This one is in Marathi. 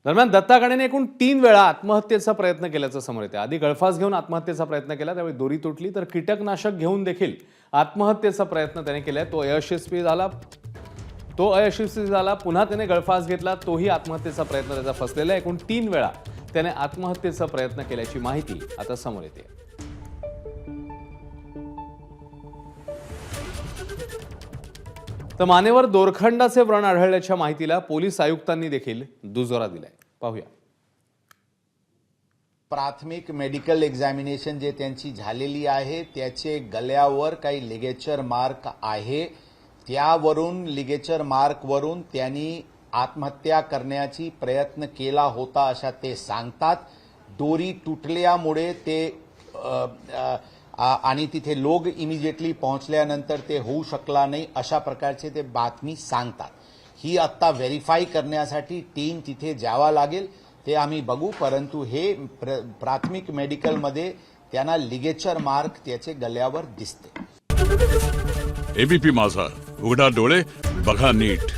दरम्यान दत्ता काणेने एकूण 3 वेळा आत्महत्येचा प्रयत्न केल्याचं समोर येते। आधी गळफास घेऊन आत्महत्येचा प्रयत्न केला, त्यावेळी दोरी तुटली, तर कीटकनाशक घेऊन देखील आत्महत्येचा प्रयत्न त्याने केलाय। तो अयशस्वी झाला। पुन्हा त्याने गळफास घेतला, तोही आत्महत्येचा प्रयत्न त्याचा फसलेला आहे। एकूण 3 वेळा त्याने आत्महत्येचा प्रयत्न केल्याची माहिती आता समोर येते। तर मानेवर दोरखंडाचे व्रण आढळल्याच्या माहितीला पोलीस आयुक्तांनी देखील दुजोरा दिलाय। पाहूया। प्राथमिक मेडिकल एग्जामिनेशन जे त्यांची झालेली आहे त्याचे गळ्यावर काही लिगेचर मार्क आहे। त्यावरून लिगेचर मार्कवरून त्यांनी आत्महत्या करण्याची प्रयत्न केला होता अशा ते सांगतात। दोरी तुटल्यामुळे ते आणि तिथे लोक इमिजिएटली पोहोचल्यानंतर ते होऊ शकला नाही अशा प्रकारचे ते बातमी सांगतात। ही आता व्हेरीफाय करण्यासाठी टीम तिथे जावा लागेल, ते आम्ही बघू। परंतु हे प्राथमिक मेडिकलमध्ये त्यांना लिगेचर मार्क त्याचे गळ्यावर दिसते। एबीपी माझा, उघडा डोळे बघा नीट।